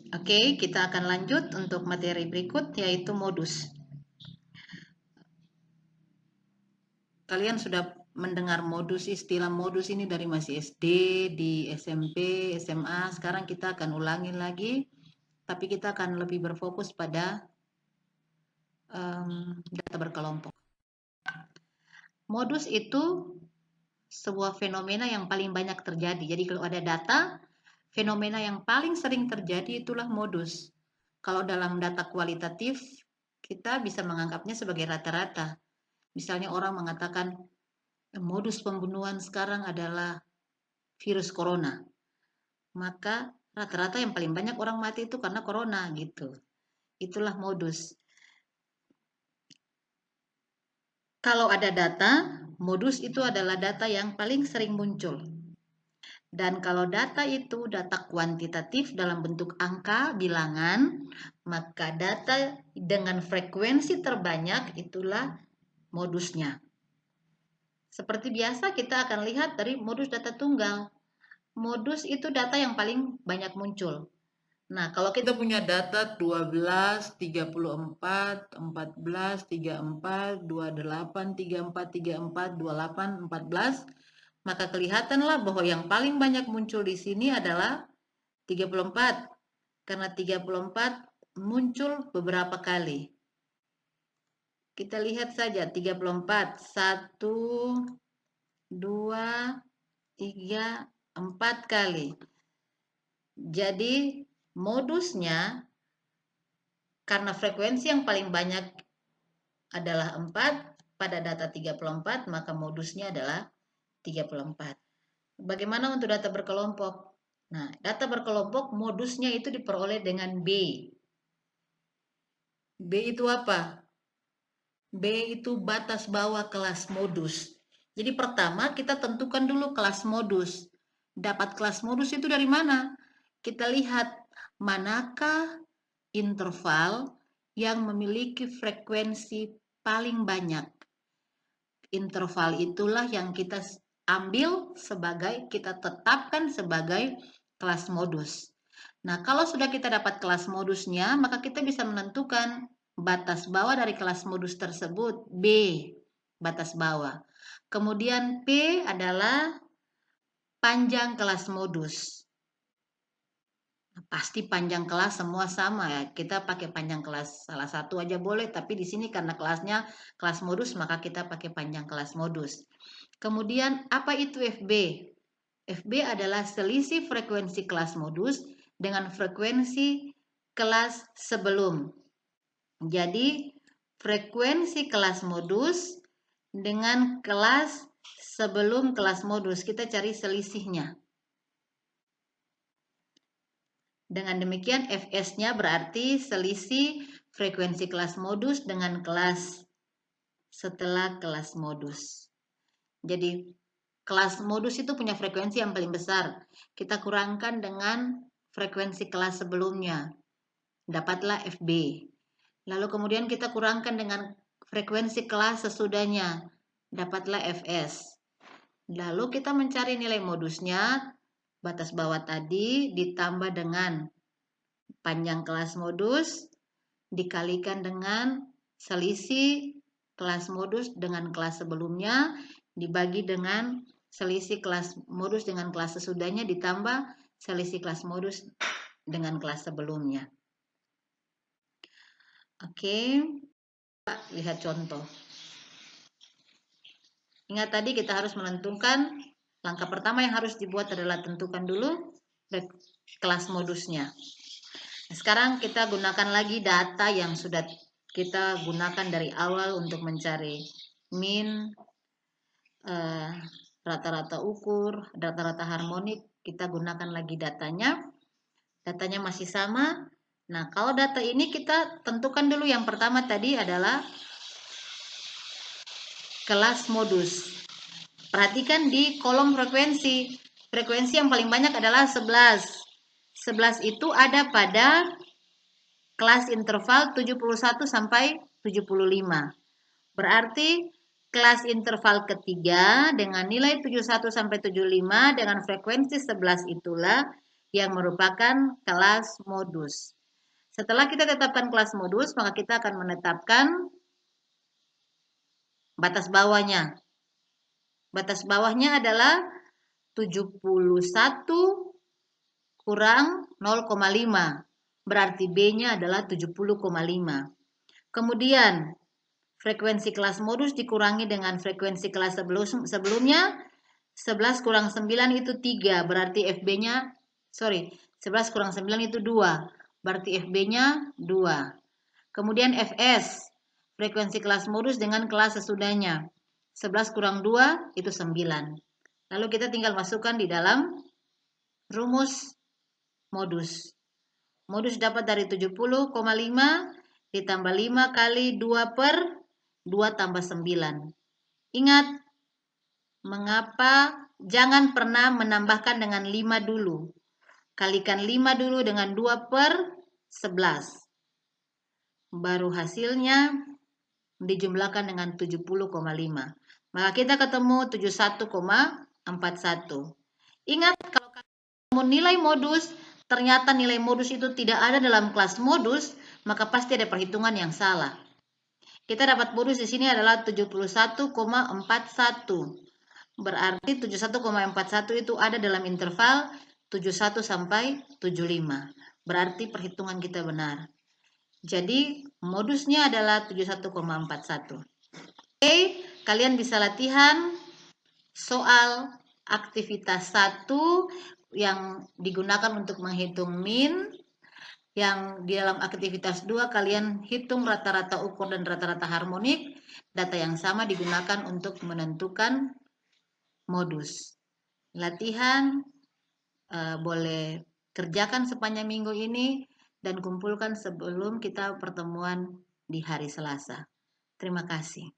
Oke, kita akan lanjut untuk materi berikut, yaitu modus. Kalian sudah mendengar modus, istilah modus ini dari masih SD, di SMP, SMA. Sekarang kita akan ulangi lagi, tapi kita akan lebih berfokus pada data berkelompok. Modus itu sebuah fenomena yang paling banyak terjadi. Jadi kalau ada data, fenomena yang paling sering terjadi itulah modus. Kalau dalam data kualitatif, kita bisa menganggapnya sebagai rata-rata. Misalnya orang mengatakan modus pembunuhan sekarang adalah virus corona. Maka rata-rata yang paling banyak orang mati itu karena corona gitu. Itulah modus. Kalau ada data, modus itu adalah data yang paling sering muncul. Dan kalau data itu data kuantitatif dalam bentuk angka, bilangan, maka data dengan frekuensi terbanyak itulah modusnya. Seperti biasa kita akan lihat dari modus data tunggal. Modus itu data yang paling banyak muncul. Nah, kalau kita punya data 12, 34, 14, 34, 28, 34, 34, 28, 14, maka kelihatanlah bahwa yang paling banyak muncul di sini adalah 34. Karena 34 muncul beberapa kali. Kita lihat saja 34. 1, 2, 3, 4 kali. Jadi modusnya karena frekuensi yang paling banyak adalah 4 pada data 34, maka modusnya adalah 34. Bagaimana untuk data berkelompok? Nah, data berkelompok modusnya itu diperoleh dengan B. B itu apa? B itu batas bawah kelas modus. Jadi pertama kita tentukan dulu kelas modus. Dapat kelas modus itu dari mana? Kita lihat manakah interval yang memiliki frekuensi paling banyak. Interval itulah yang kita ambil sebagai, kita tetapkan sebagai kelas modus. Nah, kalau sudah kita dapat kelas modusnya, maka kita bisa menentukan batas bawah dari kelas modus tersebut, B, batas bawah. Kemudian P adalah panjang kelas modus. Pasti panjang kelas semua sama ya. Kita pakai panjang kelas salah satu aja boleh, tapi di sini karena kelasnya kelas modus, maka kita pakai panjang kelas modus. Kemudian apa itu FB? FB adalah selisih frekuensi kelas modus dengan frekuensi kelas sebelum. Jadi frekuensi kelas modus dengan kelas sebelum kelas modus, kita cari selisihnya. Dengan demikian Fs-nya berarti selisih frekuensi kelas modus dengan kelas setelah kelas modus. Jadi kelas modus itu punya frekuensi yang paling besar. Kita kurangkan dengan frekuensi kelas sebelumnya. Dapatlah Fb. Lalu kemudian kita kurangkan dengan frekuensi kelas sesudahnya. Dapatlah Fs. Lalu kita mencari nilai modusnya. Batas bawah tadi ditambah dengan panjang kelas modus dikalikan dengan selisih kelas modus dengan kelas sebelumnya dibagi dengan selisih kelas modus dengan kelas sesudahnya ditambah selisih kelas modus dengan kelas sebelumnya. Oke, lihat contoh. Ingat tadi kita harus menentukan, langkah pertama yang harus dibuat adalah tentukan dulu kelas modusnya. Sekarang kita gunakan lagi data yang sudah kita gunakan dari awal untuk mencari min, rata-rata ukur, rata-rata harmonik. Kita gunakan lagi datanya. Datanya masih sama. Nah, kalau data ini kita tentukan dulu yang pertama tadi adalah kelas modus. Perhatikan di kolom frekuensi. Frekuensi yang paling banyak adalah 11. 11 itu ada pada kelas interval 71 sampai 75. Berarti kelas interval ketiga dengan nilai 71 sampai 75 dengan frekuensi 11 itulah yang merupakan kelas modus. Setelah kita tetapkan kelas modus, maka kita akan menetapkan batas bawahnya. Batas bawahnya adalah 71 kurang 0,5. Berarti B-nya adalah 70,5. Kemudian, frekuensi kelas modus dikurangi dengan frekuensi kelas sebelumnya. 11 kurang 9 itu 3. Berarti FB-nya, 11 kurang 9 itu 2. Berarti FB-nya 2. Kemudian FS, frekuensi kelas modus dengan kelas sesudahnya. 11 kurang 2 itu 9. Lalu kita tinggal masukkan di dalam rumus modus. Modus dapat dari 70,5 ditambah 5 kali 2 per 2 tambah 9. Ingat, mengapa jangan pernah menambahkan dengan 5 dulu. Kalikan 5 dulu dengan 2 per 11. Baru hasilnya dijumlahkan dengan 70,5. Maka kita ketemu 71,41. Ingat, kalau kamu nilai modus, ternyata nilai modus itu tidak ada dalam kelas modus, maka pasti ada perhitungan yang salah. Kita dapat modus di sini adalah 71,41. Berarti 71,41 itu ada dalam interval 71 sampai 75. Berarti perhitungan kita benar. Jadi modusnya adalah 71,41. Oke, kalian bisa latihan soal aktivitas 1 yang digunakan untuk menghitung min. Yang di dalam aktivitas 2 kalian hitung rata-rata ukur dan rata-rata harmonik. Data yang sama digunakan untuk menentukan modus. Latihan boleh kerjakan sepanjang minggu ini dan kumpulkan sebelum kita pertemuan di hari Selasa. Terima kasih.